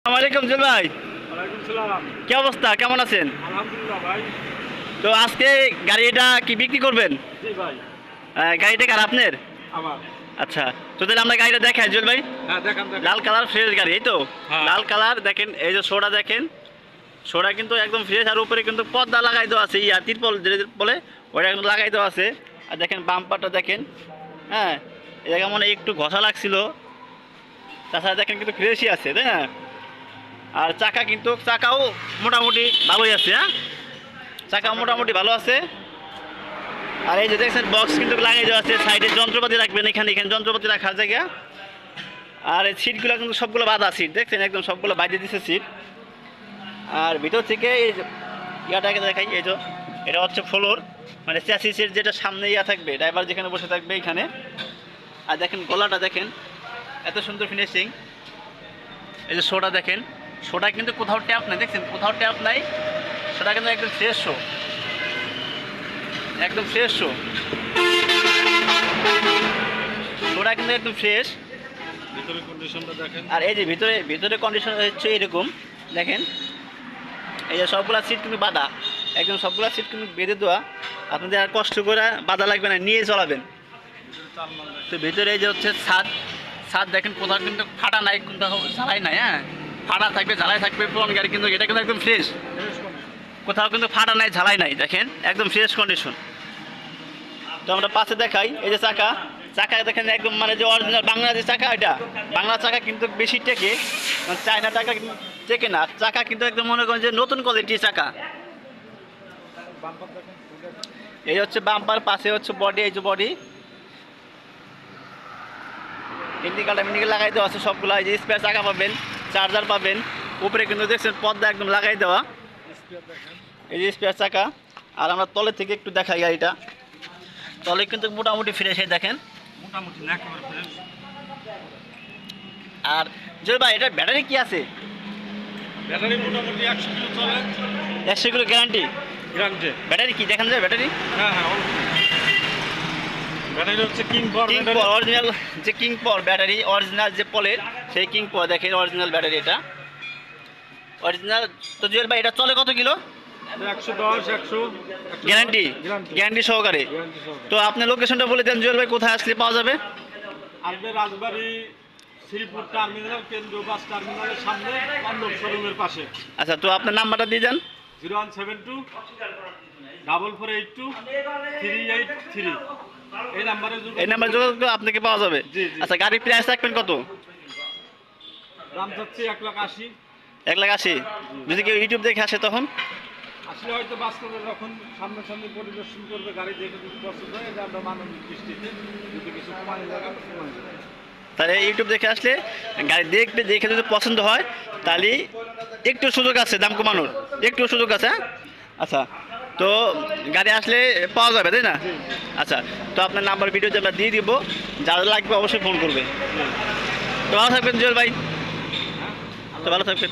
আসসালামাইকুম জুল ভাই। ওয়ালাইকুম সালাম। কি অবস্থা, কেমন আছেন? আলহামদুলিল্লাহ ভাই। তো আজকে গাড়িটা কি বিক্রি করবেন? জি ভাই। গাড়িটা কার, আপনার? আমার। আচ্ছা, তো তাহলে আমরা গাড়িটা দেখাই জুল ভাই। হ্যাঁ দেখান দেখান। লাল কালার ফ্রেশ গাড়ি, এই তো? হ্যাঁ। লাল কালার দেখেন, এই যে সোডা দেখেন, সোডা কিন্তু একদম ফ্রেশ, আর উপরে কিন্তু পর্দা লাগাই দেওয়া আছে, তিরপল যেটা বলে ওটা কিন্তু লাগাই দেওয়া আছে। আর দেখেন বাম্পারটা দেখেন, হ্যাঁ, এই জায়গা মনে হয় একটু ঘষা লাগছিল, তাছাড়া দেখেন কিন্তু ফ্রেশই আছে, তাই না? আর চাকাও মোটামুটি ভালোই আছে, হ্যাঁ, চাকা মোটামুটি ভালো আছে। আর এই যে দেখছেন বক্স কিন্তু লাগাই দেওয়া আছে, সাইডে যন্ত্রপাতি রাখবেন, এখানে যন্ত্রপাতি রাখার জায়গা। আর এই সিটগুলো কিন্তু সবগুলো বাঁধা সিট, দেখছেন একদম সবগুলো বাইরে দিচ্ছে সিট। আর ভিতর থেকে এই যে ইয়াটাকে দেখাই, এই যে এটা হচ্ছে ফ্লোর, মানে চ্যাসিসের যেটা সামনে থাকবে, ড্রাইভার যেখানে বসে থাকবে এখানে। আর দেখেন গলাটা দেখেন, এত সুন্দর ফিনিশিং। এই যে শোটা দেখেন, শোটা কিন্তু কোথাও ট্যাপ নাই, দেখছেন কোথাও ট্যাপ নাই, সেটা কিন্তু একদম ফ্রেশ শো, একদম ফ্রেশ শো, শোটা কিন্তু একদম ফ্রেশ। ভিতরে কন্ডিশনটা দেখেন। আর এই যে ভিতরে কন্ডিশন হচ্ছে এরকম, দেখেন এই যে সবগুলা সিট কিন্তু বাঁধা, একদম সবগুলা সিট কিন্তু বেঁধে দেওয়া, আপনাদের আর কষ্ট করে বাঁধা লাগবে না, নিয়ে চলাবেন। তো ভিতরে এই যে হচ্ছে ছাদ দেখেন, কোথাও কিন্তু ফাটা নাই, কোথাও ঝালাই নাই, হ্যাঁ, ফাটা থাকবে ঝালাই থাকবে পুরনো গাড়ি, কিন্তু এটা কিন্তু একদম ফ্রেশ, কোথাও কিন্তু ফাটা নাই ঝালাই নাই, দেখেন একদম ফ্রেশ কন্ডিশন। তো আমরা পাশে দেখাই, এই যে চাকা দেখেন একদম, মানে যে অরিজিনাল বাংলা যে চাকা, এটা বাংলা চাকা কিন্তু বেশি টেকে, চায়না চাকা কিন্তু টেকে না, চাকা কিন্তু একদম মনে করেন যে নতুন কোয়ালিটির চাকা। এই হচ্ছে বাম্পার, পাশে হচ্ছে বডি, এই যে বডি ইন্ডিকেটার লাগাই দেওয়া আছে সবগুলো। এই যে স্পেয়ার চাকা পাবেন, চার্জার পাবেন, উপরে কিন্তু দেখছেন পর্দা একদম লাগাই দেওয়া, এই যে স্পেয়ার চাকা। আর আমরা তলে থেকে একটু দেখাই গাড়িটা, তলে কিন্তু মোটামুটি ফ্রেশ, দেখেন মোটামুটি না একেবারে ফ্রেশ। আর জয় ভাই, এটার ব্যাটারি কি আছে? ব্যাটারি মোটামুটি 100 কিলো চলে। 100 কিলো গ্যারান্টি? গ্যারান্টি। ব্যাটারি কি দেখান যায় ব্যাটারি? হ্যাঁ হ্যাঁ ব্যাটারি হচ্ছে কিং পাওয়ার ব্যাটারি, অরিজিনাল যে কিং পাওয়ার ব্যাটারি, অরিজিনাল যে পলের সেই কিং পাওয়ার, দেখেন অরিজিনাল ব্যাটারি, এটা অরিজিনাল। তো জুয়েল ভাই, এটা চলে কত কিলো? 110 100 গ্যারান্টি? গ্যারান্টি সহকারে। তো আপনি লোকেশনটা বলে দেন জুয়েল ভাই, কোথায় আসলে পাওয়া যাবে? আসবে রাজবাড়ী শ্রীপুর টার্মিনাল, কেন্দ্রীয় বাস টার্মিনালের সামনে পান্ডব শোরুমের পাশে। আচ্ছা, তো আপনার নাম্বারটা দিয়ে দেন। 0172 4482 383। এই নাম্বারে যোগাযোগ করে আপনাকে পাওয়া যাবে। জি, জি। আচ্ছা, গাড়ির প্রাইস রাখবেন কত? দাম চাচ্ছি 1,80,000। 1,80,000? যদি কেউ ইউটিউব দেখে আসে তখন? আসলে হয়তো বাস্তবে যখন সামনাসামনি পরিদর্শন করবে, গাড়ি দেখে যদি পছন্দ হয়, এটা আমরা মানবিক দৃষ্টিতে যদি কিছু কমানো যায় কমানো যায়। তাহলে ইউটিউব দেখে আসলে গাড়ি দেখে যদি পছন্দ হয়, তাহলে একটু সুযোগ আছে দাম কমানোর, একটু সুযোগ আছে, হ্যাঁ? আচ্ছা, তো গাড়ি আসলে পাওয়া যাবে, তাই না? আচ্ছা, তো আপনার নাম্বার ভিডিওতে আমরা দিয়ে দিব, যারা লাগবে অবশ্যই ফোন করবে। তো ভালো থাকবেন জুয়েল ভাই, তো ভালো থাকবেন।